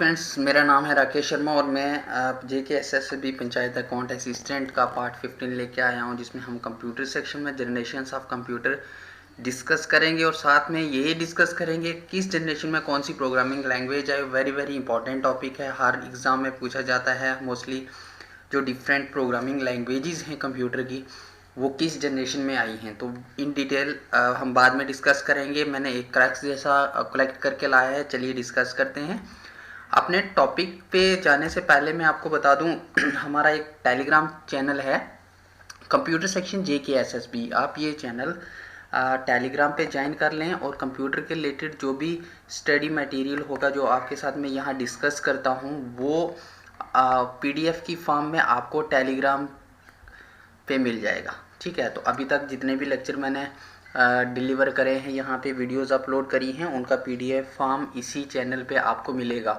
Friends, मेरा नाम है राकेश शर्मा और मैं JKSSB पंचायत अकाउंट असिस्टेंट का पार्ट 15 लेके आया हूं, जिसमें हम कंप्यूटर सेक्शन में जनरेशन्स ऑफ कंप्यूटर डिस्कस करेंगे और साथ में ये डिस्कस करेंगे किस जनरेशन में कौन सी प्रोग्रामिंग लैंग्वेज है। वेरी वेरी इंपॉर्टेंट टॉपिक है, हर एग्ज़ाम में पूछा जाता है मोस्टली। जो डिफरेंट प्रोग्रामिंग लैंग्वेजेस हैं कंप्यूटर की, वो किस जनरेशन में आई हैं, तो इन डिटेल हम बाद में डिस्कस करेंगे। मैंने एक क्रैक्स जैसा कलेक्ट करके लाया है, चलिए डिस्कस करते हैं। अपने टॉपिक पे जाने से पहले मैं आपको बता दूं हमारा एक टेलीग्राम चैनल है कंप्यूटर सेक्शन JKSSB। आप ये चैनल टेलीग्राम पे ज्वाइन कर लें और कंप्यूटर के रिलेटेड जो भी स्टडी मटेरियल होगा जो आपके साथ मैं यहाँ डिस्कस करता हूँ, वो PDF की फॉर्म में आपको टेलीग्राम पे मिल जाएगा। ठीक है, तो अभी तक जितने भी लेक्चर मैंने डिलीवर करे हैं, यहाँ पे वीडियोस अपलोड करी हैं, उनका PDF फॉर्म इसी चैनल पे आपको मिलेगा।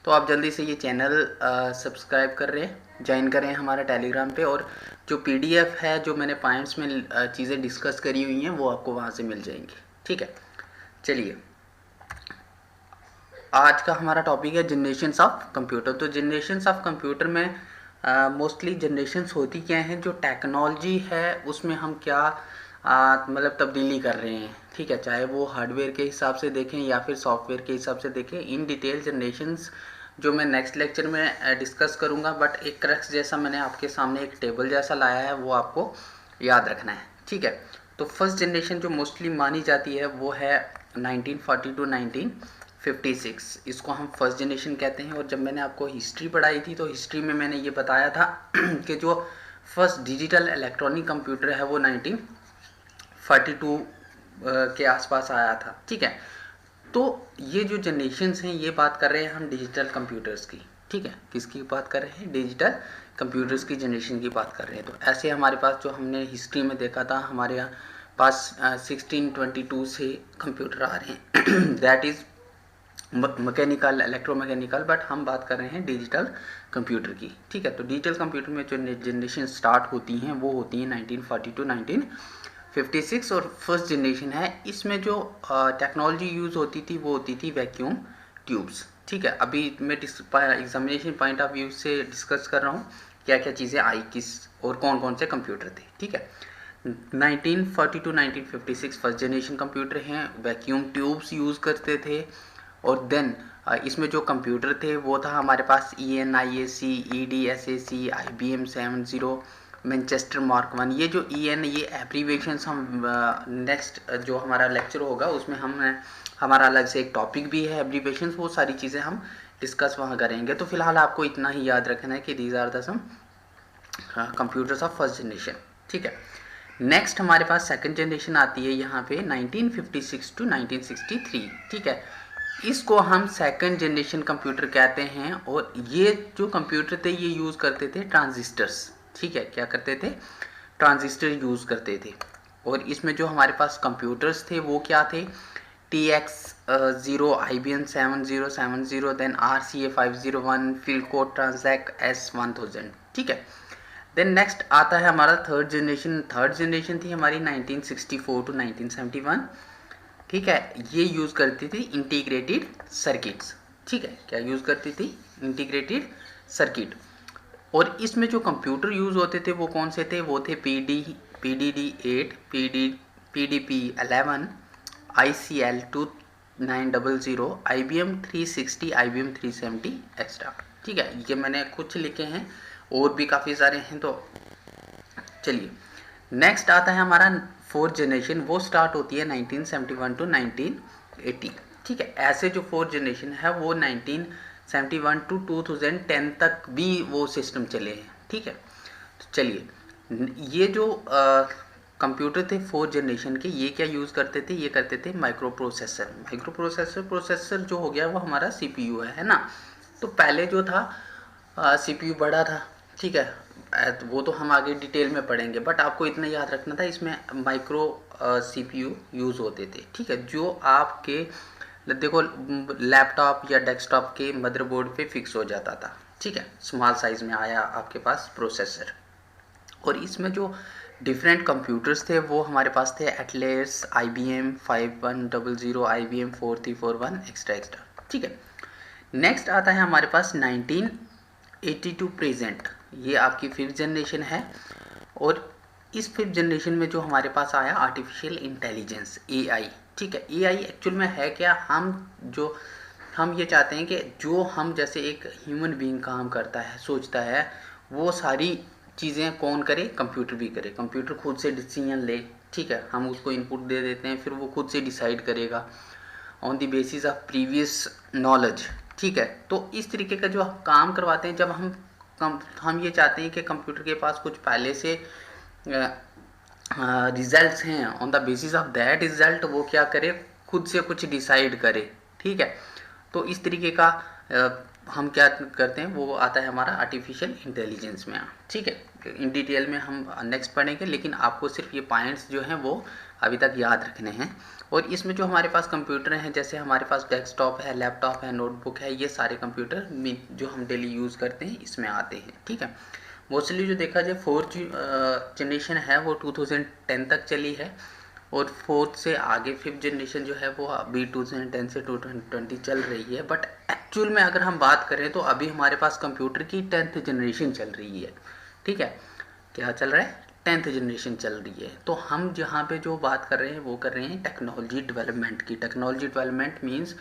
तो आप जल्दी से ये चैनल सब्सक्राइब कर रहे ज्वाइन करें हमारा टेलीग्राम पे, और जो PDF है, जो मैंने पॉइंट्स में चीज़ें डिस्कस करी हुई हैं, वो आपको वहाँ से मिल जाएंगी। ठीक है, चलिए आज का हमारा टॉपिक है जनरेशन्स ऑफ कंप्यूटर। तो जनरेशन्स ऑफ कंप्यूटर में मोस्टली जनरेशन्स होती क्या हैं, जो टेक्नोलॉजी है उसमें हम क्या मतलब तब्दीली कर रहे हैं। ठीक है, चाहे वो हार्डवेयर के हिसाब से देखें या फिर सॉफ्टवेयर के हिसाब से देखें। इन डिटेल जनरेशन्स जो मैं नेक्स्ट लेक्चर में डिस्कस करूँगा, बट एक क्रक्स जैसा मैंने आपके सामने एक टेबल जैसा लाया है, वो आपको याद रखना है। ठीक है, तो फर्स्ट जनरेशन जो मोस्टली मानी जाती है वो है 1940 टू 1956। इसको हम फर्स्ट जनरेशन कहते हैं। और जब मैंने आपको हिस्ट्री पढ़ाई थी, तो हिस्ट्री में मैंने ये बताया था कि जो फर्स्ट डिजिटल इलेक्ट्रॉनिक कंप्यूटर है वो 1942 के आसपास आया था। ठीक है, तो ये जो जनरेशन्स हैं, ये बात कर रहे हैं हम डिजिटल कंप्यूटर्स की। ठीक है, किसकी बात कर रहे हैं? डिजिटल कंप्यूटर्स की जनरेशन की बात कर रहे हैं। तो ऐसे हमारे पास जो हमने हिस्ट्री में देखा था, हमारे यहाँ पास 1622 से कंप्यूटर आ रहे हैं that is mechanical, electromechanical, but हम बात कर रहे हैं डिजिटल कंप्यूटर की। ठीक है, तो डिजिटल कंप्यूटर में जो जनरेशन स्टार्ट होती हैं वो होती हैं 1940 टू 1956। और फर्स्ट जनरेशन है, इसमें जो टेक्नोलॉजी यूज़ होती थी वो होती थी वैक्यूम ट्यूब्स। ठीक है, अभी मैं एग्जामिनेशन पॉइंट ऑफ व्यू से डिस्कस कर रहा हूँ क्या क्या चीज़ें आई, किस और कौन कौन से कंप्यूटर थे। ठीक है, 1940 टू 1956 फर्स्ट जनरेशन कंप्यूटर हैं, वैक्यूम ट्यूब्स यूज़ करते थे। और देन इसमें जो कंप्यूटर थे वो था हमारे पास EN, IAC, EDSAC, IBM 70, Manchester mark 1। ये जो EN, ये एब्रीवेशंस हम नेक्स्ट जो हमारा लेक्चर होगा उसमें हम हमारा अलग से एक टॉपिक भी है एब्रीवेशंस, वो सारी चीज़ें हम डिस्कस वहाँ करेंगे। तो फिलहाल आपको इतना ही याद रखना है कि these are the some computers of first generation. ठीक है, नेक्स्ट हमारे पास सेकंड जनरेशन आती है यहाँ पे 1956 टू 1963। ठीक है, इसको हम सेकंड जनरेशन कंप्यूटर कहते हैं। और ये जो कंप्यूटर थे ये यूज़ करते थे ट्रांजिस्टर्स। ठीक है, क्या करते थे? ट्रांजिस्टर यूज़ करते थे। और इसमें जो हमारे पास कंप्यूटर्स थे वो क्या थे? TX0, IBM 7070, then RCA 501, Philco, Transac S1000। ठीक है, देन नेक्स्ट आता है हमारा थर्ड जनरेशन। थर्ड जनरेशन थी हमारी 1964 टू 1971। ठीक है, ये यूज़ करती थी इंटीग्रेटेड सर्किट्स। ठीक है, क्या यूज़ करती थी? Integrated circuit. और इसमें जो कंप्यूटर यूज़ होते थे वो कौन से थे? वो थे PDD8, PDP11, ICL 2900, IBM 360, IBM 370 extra. ठीक है, ये मैंने कुछ लिखे हैं, और भी काफ़ी सारे हैं। तो चलिए नेक्स्ट आता है हमारा फोर्थ जनरेशन, वो स्टार्ट होती है 1971 टू 1980। ठीक है, ऐसे जो फोर्थ जनरेशन है वो 1971 टू 2010 तक भी वो सिस्टम चले हैं। ठीक है, तो चलिए ये जो कंप्यूटर थे फोर्थ जनरेशन के, ये क्या यूज़ करते थे? ये करते थे माइक्रो प्रोसेसर। प्रोसेसर जो हो गया वो हमारा CPU है ना। तो पहले जो था CPU बड़ा था। ठीक है, वो तो हम आगे डिटेल में पढ़ेंगे, बट आपको इतना याद रखना था, इसमें माइक्रो CPU यूज़ होते थे। ठीक है, जो आपके देखो लैपटॉप या डेस्कटॉप के मदरबोर्ड पे फिक्स हो जाता था। ठीक है, स्मॉल साइज़ में आया आपके पास प्रोसेसर। और इसमें जो डिफरेंट कंप्यूटर्स थे वो हमारे पास थे एटलस, IBM 5100, IBM 4341 एक्स्ट्रा। ठीक है, नेक्स्ट आता है हमारे पास 1982 प्रेजेंट, ये आपकी 5th जनरेशन है। और इस 5th जनरेशन में जो हमारे पास आया आर्टिफिशियल इंटेलिजेंस, एआई। ठीक है, एआई एक्चुअल में है क्या, हम ये चाहते हैं कि जो हम जैसे एक ह्यूमन बीइंग काम करता है, सोचता है, वो सारी चीज़ें कौन करे, कंप्यूटर भी करे। कंप्यूटर खुद से डिसीजन ले, ठीक है, हम उसको इनपुट दे देते हैं, फिर वो खुद से डिसाइड करेगा on the basis of previous knowledge. ठीक है, तो इस तरीके का जो काम करवाते हैं, जब हम ये चाहते हैं कि कंप्यूटर के पास कुछ पहले से रिजल्ट्स हैं, on the basis of that result वो क्या करे, खुद से कुछ डिसाइड करे। ठीक है, तो इस तरीके का हम क्या करते हैं, वो आता है हमारा आर्टिफिशियल इंटेलिजेंस में। ठीक है, इन डिटेल में हम नेक्स्ट पढ़ेंगे, लेकिन आपको सिर्फ ये पॉइंट्स जो हैं वो अभी तक याद रखने हैं। और इसमें जो हमारे पास कंप्यूटर हैं, जैसे हमारे पास डेस्कटॉप है, लैपटॉप है, नोटबुक है, ये सारे कंप्यूटर जो हम डेली यूज़ करते हैं इसमें आते हैं। ठीक है, मोस्टली जो देखा जाए 4th जनरेशन है वो 2010 तक चली है, और 4th से आगे 5th जनरेशन जो है वो अभी 2010 से 2020 चल रही है। बट एक्चुअल में अगर हम बात करें तो अभी हमारे पास कंप्यूटर की 10th जनरेशन चल रही है। ठीक है, क्या चल रहा है, 10th जनरेशन चल रही है। तो हम जहाँ पे जो बात कर रहे हैं वो कर रहे हैं टेक्नोलॉजी डेवलपमेंट की। टेक्नोलॉजी डेवलपमेंट मीन्स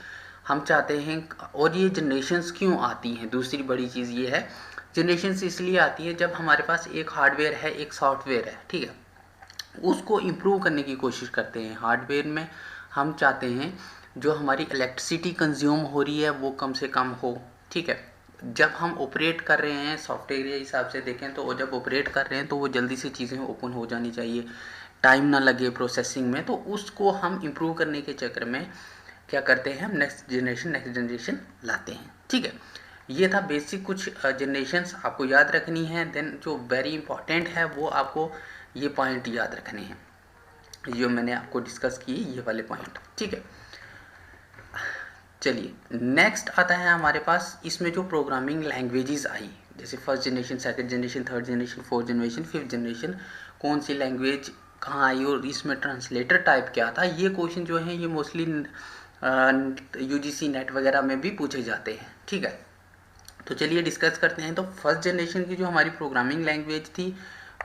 हम चाहते हैं, और ये जनरेशन्स क्यों आती हैं, दूसरी बड़ी चीज़ ये है, जनरेशन्स इसलिए आती है जब हमारे पास एक हार्डवेयर है, एक सॉफ्टवेयर है। ठीक है, उसको इम्प्रूव करने की कोशिश करते हैं। हार्डवेयर में हम चाहते हैं जो हमारी इलेक्ट्रिसिटी कंज्यूम हो रही है वो कम से कम हो। ठीक है, जब हम ऑपरेट कर रहे हैं सॉफ्टवेयर के हिसाब से देखें तो, जब ऑपरेट कर रहे हैं तो वो जल्दी से चीज़ें ओपन हो जानी चाहिए, टाइम ना लगे प्रोसेसिंग में। तो उसको हम इम्प्रूव करने के चक्कर में क्या करते हैं, हम नेक्स्ट जनरेशन लाते हैं। ठीक है, ये था बेसिक कुछ जनरेशन्स आपको याद रखनी है। देन जो वेरी इंपॉर्टेंट है वो आपको ये पॉइंट याद रखने हैं, जो मैंने आपको डिस्कस किए ये वाले पॉइंट। ठीक है, चलिए नेक्स्ट आता है हमारे पास, इसमें जो प्रोग्रामिंग लैंग्वेजेस आई, जैसे 1st generation, 2nd generation, 3rd generation, 4th generation, 5th generation, कौन सी लैंग्वेज कहाँ आई और इसमें ट्रांसलेटर टाइप क्या था, ये क्वेश्चन जो है ये मोस्टली यूजीसी नेट वगैरह में भी पूछे जाते हैं। ठीक है, तो चलिए डिस्कस करते हैं। तो 1st जनरेशन की जो हमारी प्रोग्रामिंग लैंग्वेज थी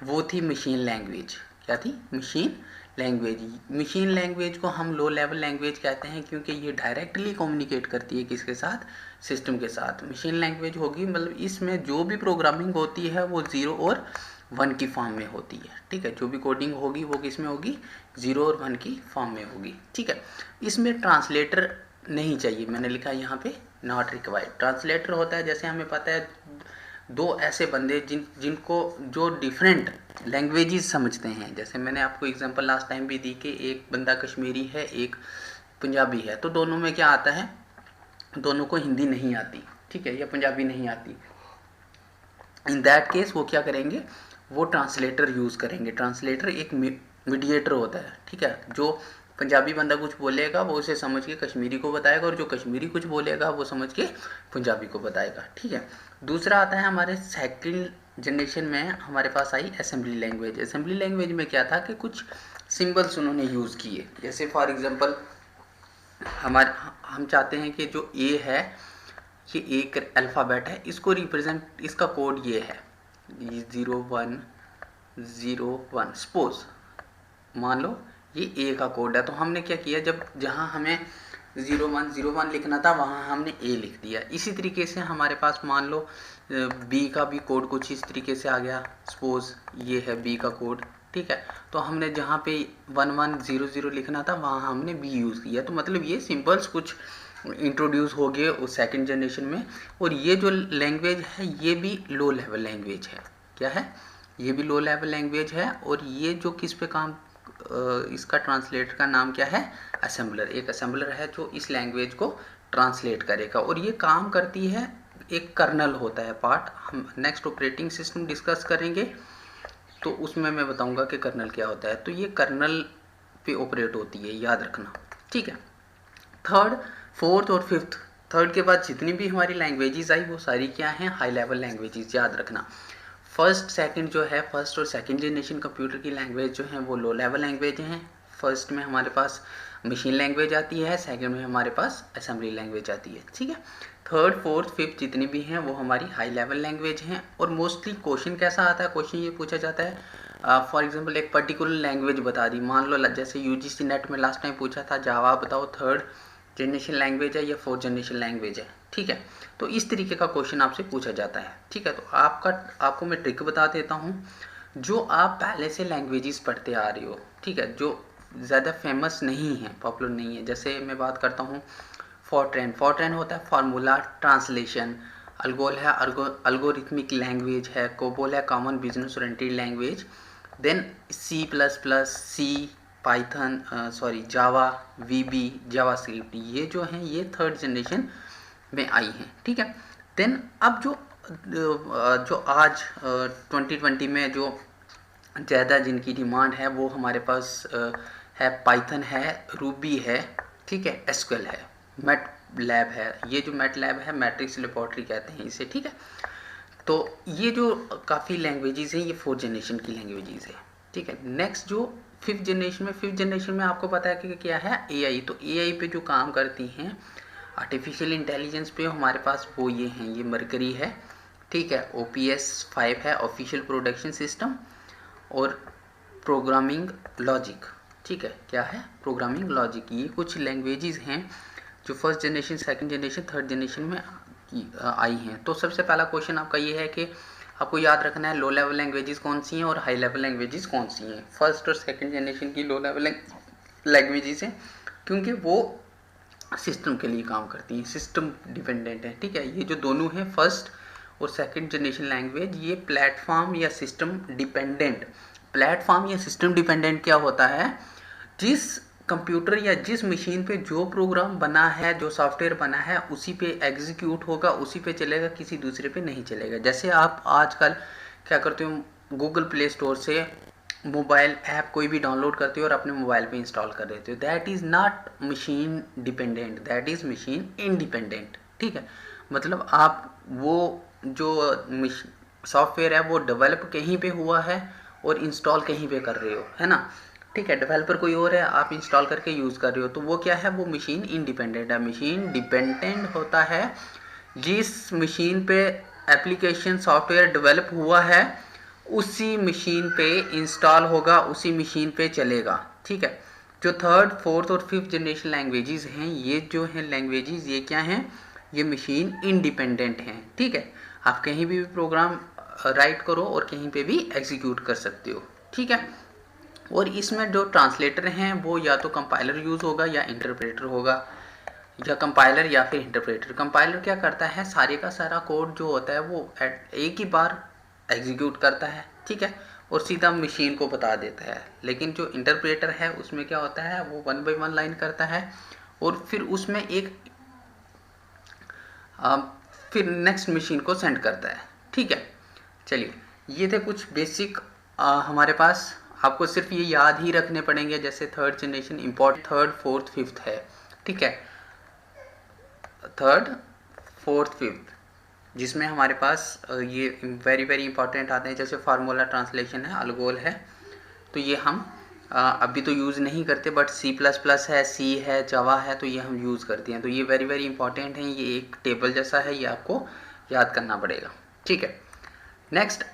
वो थी मशीन लैंग्वेज। क्या थी, मशीन लैंग्वेज। मशीन लैंग्वेज को हम लो लेवल लैंग्वेज कहते हैं क्योंकि ये डायरेक्टली कम्युनिकेट करती है किसके साथ, सिस्टम के साथ। मशीन लैंग्वेज होगी मतलब इसमें जो भी प्रोग्रामिंग होती है वो 0 और 1 की फॉर्म में होती है। ठीक है, जो भी कोडिंग होगी वो किस में होगी, 0 और 1 की फॉर्म में होगी। ठीक है, इसमें ट्रांसलेटर नहीं चाहिए, मैंने लिखा है यहाँ पे नॉट रिक्वायर्ड। ट्रांसलेटर होता है, जैसे हमें पता है, दो ऐसे बंदे जिनको जो डिफरेंट लैंग्वेजेस समझते हैं। जैसे मैंने आपको एग्जांपल लास्ट टाइम भी दी कि एक बंदा कश्मीरी है, एक पंजाबी है, तो दोनों में क्या आता है, दोनों को हिंदी नहीं आती। ठीक है, या पंजाबी नहीं आती। इन दैट केस वो क्या करेंगे, वो ट्रांसलेटर यूज़ करेंगे। ट्रांसलेटर एक मीडिएटर होता है। ठीक है, जो पंजाबी बंदा कुछ बोलेगा वो उसे समझ के कश्मीरी को बताएगा, और जो कश्मीरी कुछ बोलेगा वो समझ के पंजाबी को बताएगा। ठीक है, दूसरा आता है हमारे 2nd जनरेशन में हमारे पास आई असेंबली लैंग्वेज। असेंबली लैंग्वेज में क्या था कि कुछ सिंबल्स उन्होंने यूज़ किए। जैसे फॉर एग्जांपल हम चाहते हैं कि जो ए है ये एक अल्फ़ाबेट है, इसको रिप्रेजेंट, इसका कोड ये है 0101। सपोज मान लो ये ए का कोड है, तो हमने क्या किया, जब जहाँ हमें 0101 लिखना था वहाँ हमने ए लिख दिया। इसी तरीके से हमारे पास मान लो बी का भी कोड कुछ इस तरीके से आ गया। सपोज ये है बी का कोड। ठीक है, तो हमने जहाँ पे 1100 लिखना था वहाँ हमने बी यूज़ किया। तो मतलब ये सिंबल्स कुछ इंट्रोड्यूस हो गए उस 2nd जनरेशन में। और ये जो लैंग्वेज है ये भी लो लेवल लैंग्वेज है। क्या है, ये भी लो लेवल लैंग्वेज है। और ये जो किस पे काम, इसका ट्रांसलेटर का नाम क्या है, असेंबलर। एक असेंबलर है जो इस लैंग्वेज को ट्रांसलेट करेगा, और ये काम करती है, एक कर्नल होता है पार्ट। हम नेक्स्ट ऑपरेटिंग सिस्टम डिस्कस करेंगे तो उसमें मैं बताऊंगा कि कर्नल क्या होता है। तो ये कर्नल पे ऑपरेट होती है, याद रखना। ठीक है, 3rd, 4th और 5th, 3rd के बाद जितनी भी हमारी लैंग्वेजेस आई वो सारी क्या हैं, हाई लेवल लैंग्वेजेस, याद रखना। 1st 2nd जो है, 1st और 2nd जनरेशन कंप्यूटर की लैंग्वेज जो है वो लो लेवल लैंग्वेज हैं। 1st में हमारे पास मशीन लैंग्वेज आती है, सेकंड में हमारे पास असेंबली लैंग्वेज आती है, ठीक है। थर्ड फोर्थ फिफ्थ जितनी भी हैं वो हमारी हाई लेवल लैंग्वेज हैं। और मोस्टली क्वेश्चन कैसा आता है, क्वेश्चन ये पूछा जाता है फॉर एग्जांपल एक पर्टिकुलर लैंग्वेज बता दी, मान लो जैसे यूजीसी नेट में लास्ट टाइम पूछा था जावा बताओ थर्ड जनरेशन लैंग्वेज है या फोर्थ जनरेशन लैंग्वेज है, ठीक है। तो इस तरीके का क्वेश्चन आपसे पूछा जाता है, ठीक है। तो आपको मैं ट्रिक बता देता हूँ। जो आप पहले से लैंग्वेजेस पढ़ते आ रहे हो, ठीक है, जो ज़्यादा फेमस नहीं है, पॉपुलर नहीं है, जैसे मैं बात करता हूँ फॉरट्रैन होता है फार्मूला ट्रांसलेशन, अल्गोल है अल्गोरिथमिक लैंग्वेज है, कोबोल है common business oriented language, then C plus plus, C, Python, Java, VB, JavaScript, ये जो हैं ये थर्ड जनरेशन में आई हैं, ठीक है। देन अब जो आज 2020 में जो ज़्यादा जिनकी डिमांड है वो हमारे पास है पाइथन है, रूबी है, ठीक है, एसक्यूएल है, मैट लैब है। ये जो मैट लैब है मैट्रिक्स लेबोरेटरी कहते हैं इसे, ठीक है। तो ये जो काफ़ी लैंग्वेजेस हैं ये फोर्थ जनरेशन की लैंग्वेजेस है, ठीक है। नेक्स्ट जो फिफ्थ जनरेशन में आपको पता है कि क्या है, एआई। तो एआई पे जो काम करती हैं आर्टिफिशियल इंटेलिजेंस पे हमारे पास वो ये हैं, ये मरकरी है, ठीक है, OPS 5 है ऑफिशियल प्रोडक्शन सिस्टम, और प्रोग्रामिंग लॉजिक, ठीक है, क्या है, प्रोग्रामिंग लॉजिक। ये कुछ लैंग्वेजेस हैं जो first generation, second generation, third generation में आई हैं। तो सबसे पहला क्वेश्चन आपका ये है कि आपको याद रखना है लो लेवल लैंग्वेजेस कौन सी हैं और हाई लेवल लैंग्वेजेस कौन सी हैं। फर्स्ट और सेकंड जनरेशन की लो लेवल लैंग्वेजेस हैं क्योंकि वो सिस्टम के लिए काम करती हैं, सिस्टम डिपेंडेंट है, ठीक है। ये जो दोनों हैं फर्स्ट और सेकंड जनरेशन लैंग्वेज, ये प्लेटफॉर्म या सिस्टम डिपेंडेंट, प्लेटफॉर्म या सिस्टम डिपेंडेंट क्या होता है, जिस कंप्यूटर या जिस मशीन पे जो प्रोग्राम बना है, जो सॉफ्टवेयर बना है उसी पे एग्जीक्यूट होगा, उसी पे चलेगा, किसी दूसरे पे नहीं चलेगा। जैसे आप आजकल क्या करते हो, गूगल प्ले स्टोर से मोबाइल ऐप कोई भी डाउनलोड करते हो और अपने मोबाइल पे इंस्टॉल कर देते हो, that is not machine dependent, that is machine independent, ठीक है। मतलब आप वो जो सॉफ्टवेयर है वो डेवलप कहीं पे हुआ है और इंस्टॉल कहीं पे कर रहे हो, है ना, ठीक है। डेवलपर कोई और है, आप इंस्टॉल करके यूज़ कर रहे हो, तो वो क्या है, वो मशीन इंडिपेंडेंट है। मशीन डिपेंडेंट होता है जिस मशीन पे एप्लीकेशन सॉफ्टवेयर डेवलप हुआ है उसी मशीन पे इंस्टॉल होगा, उसी मशीन पे चलेगा, ठीक है। जो थर्ड फोर्थ और फिफ्थ जनरेशन लैंग्वेजेस हैं, ये जो हैं लैंग्वेजेस, ये क्या हैं, ये मशीन इंडिपेंडेंट हैं, ठीक है। आप कहीं भी प्रोग्राम राइट करो और कहीं पे भी एग्जीक्यूट कर सकते हो, ठीक है। और इसमें जो ट्रांसलेटर हैं वो या तो कंपाइलर यूज़ होगा या इंटरप्रेटर होगा, या कंपाइलर या फिर इंटरप्रेटर। कंपाइलर क्या करता है, सारे का सारा कोड जो होता है वो एक ही बार एग्जीक्यूट करता है, ठीक है, और सीधा मशीन को बता देता है। लेकिन जो इंटरप्रेटर है उसमें क्या होता है, वो 1 बाय 1 लाइन करता है और फिर उसमें फिर नेक्स्ट मशीन को सेंड करता है, ठीक है। चलिए, ये थे कुछ बेसिक हमारे पास, आपको सिर्फ ये याद ही रखने पड़ेंगे। जैसे third generation important third fourth fifth है, ठीक है, थर्ड फोर्थ फिफ्थ, जिसमें हमारे पास ये वेरी वेरी इंपॉर्टेंट आते हैं। जैसे फार्मूला ट्रांसलेशन है, अलगोल है, तो ये हम अभी तो यूज़ नहीं करते, बट C++ है, सी है, जावा है, तो ये हम यूज़ करते हैं। तो ये वेरी वेरी इंपॉर्टेंट है, ये एक टेबल जैसा है, ये आपको याद करना पड़ेगा, ठीक है। नेक्स्ट,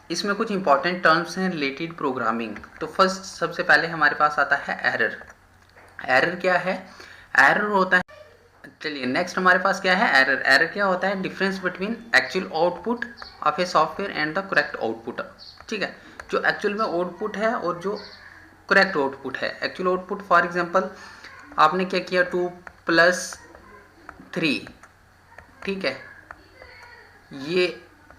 इसमें कुछ इंपॉर्टेंट टर्म्स हैं रिलेटेड प्रोग्रामिंग। तो फर्स्ट सबसे पहले हमारे पास आता है एरर। एरर क्या है, एरर होता है, चलिए नेक्स्ट हमारे पास क्या है, एरर। एरर क्या होता है, difference between actual output of a software and the correct output, ठीक है। जो एक्चुअल में आउटपुट है और जो करेक्ट आउटपुट है। एक्चुअल आउटपुट फॉर एग्जांपल आपने क्या किया, 2 + 3, ठीक है, ये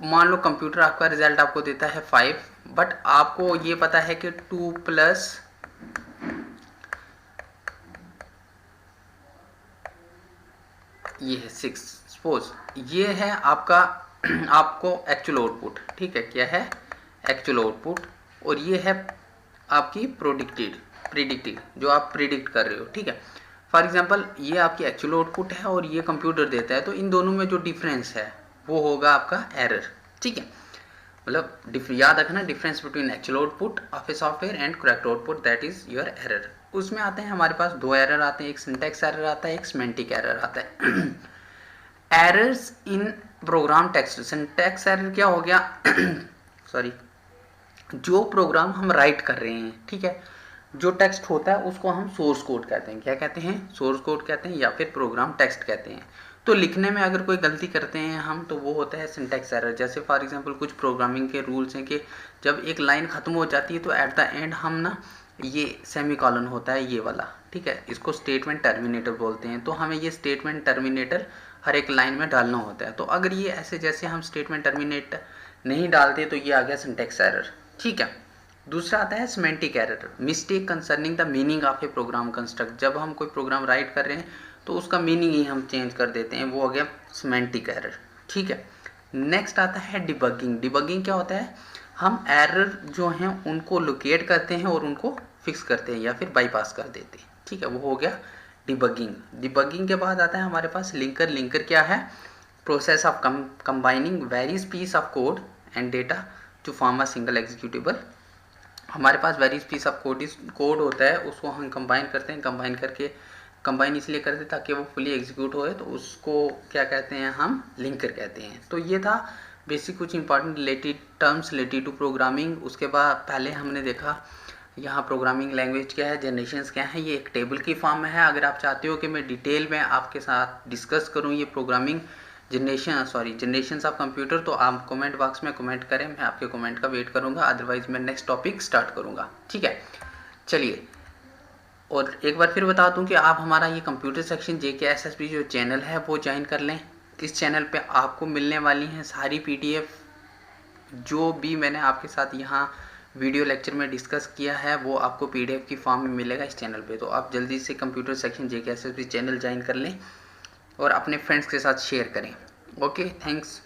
मान लो कंप्यूटर आपका रिजल्ट आपको देता है 5, बट आपको ये पता है कि 2 + ये है 6, सपोज ये है आपका आपको एक्चुअल आउटपुट, ठीक है, क्या है, एक्चुअल आउटपुट, और ये है आपकी प्रिडिक्टेड जो आप प्रिडिक्ट कर रहे हो, ठीक है। फॉर एग्जांपल ये आपकी एक्चुअल आउटपुट है और ये कंप्यूटर देता है, तो इन दोनों में जो डिफरेंस है वो होगा आपका एरर, ठीक है। मतलब याद रखना, difference between actual output of a software and correct output, that is your error. उसमें आते हैं हमारे पास 2 एरर आते हैं, एक सिंटैक्स एरर आता है, एक सिमेंटिक एरर आता है। Errors in program text. Syntax error क्या हो गया? सॉरी, जो प्रोग्राम हम राइट कर रहे हैं, ठीक है, जो टेक्स्ट होता है उसको हम सोर्स कोड कहते हैं। क्या कहते हैं? सोर्स कोड कहते हैं या फिर प्रोग्राम टेक्स्ट कहते हैं। तो लिखने में अगर कोई गलती करते हैं हम, तो वो होता है सिंटैक्स एरर। जैसे फॉर एग्जांपल कुछ प्रोग्रामिंग के रूल्स हैं कि जब एक लाइन ख़त्म हो जाती है तो एट द एंड हम ना, ये सेमीकॉलन होता है ये वाला, ठीक है, इसको स्टेटमेंट टर्मिनेटर बोलते हैं। तो हमें ये स्टेटमेंट टर्मिनेटर हर एक लाइन में डालना होता है। तो अगर ये ऐसे जैसे हम स्टेटमेंट टर्मिनेटर नहीं डालते तो ये आ गया सिंटैक्स एरर, ठीक है। दूसरा आता है semantic error, mistake concerning the meaning of a program construct. जब हम कोई प्रोग्राम राइट कर रहे हैं तो उसका मीनिंग ही हम चेंज कर देते हैं, वो हो गया सिमेंटिक एरर, ठीक है। नेक्स्ट आता है डिबगिंग। डिबगिंग क्या होता है? हम एरर जो हैं उनको लोकेट करते हैं और उनको फिक्स करते हैं या फिर बाईपास कर देते हैं, ठीक है, वो हो गया डिबगिंग। डिबगिंग के बाद आता है हमारे पास लिंकर। लिंकर क्या है? Process of combining various piece of code and data to form a single executable. हमारे पास वेरियस पीस ऑफ कोड होता है, उसको हम कंबाइन करते हैं। कंबाइन करके, कंबाइन इसलिए करते हैं ताकि वो फुली एग्जीक्यूट होए, तो उसको क्या कहते हैं? हम लिंकर कहते हैं। तो ये था बेसिक कुछ important related terms related to programming. उसके बाद पहले हमने देखा यहाँ प्रोग्रामिंग लैंग्वेज क्या है, जनरेशंस क्या है, ये एक टेबल की फॉर्म में है। अगर आप चाहते हो कि मैं डिटेल में आपके साथ डिस्कस करूँ ये प्रोग्रामिंग जनरेशंस ऑफ कंप्यूटर, तो आप कमेंट बॉक्स में कमेंट करें, मैं आपके कमेंट का वेट करूँगा। अदरवाइज मैं नेक्स्ट टॉपिक स्टार्ट करूँगा, ठीक है। चलिए, और एक बार फिर बता दूं कि आप हमारा ये कंप्यूटर सेक्शन JKSSB जो चैनल है वो ज्वाइन कर लें। इस चैनल पे आपको मिलने वाली हैं सारी PDF, जो भी मैंने आपके साथ यहाँ वीडियो लेक्चर में डिस्कस किया है वो आपको PDF की फॉर्म में मिलेगा इस चैनल पे। तो आप जल्दी से computer section JKSSB channel join कर लें और अपने फ्रेंड्स के साथ शेयर करें। Okay, thanks.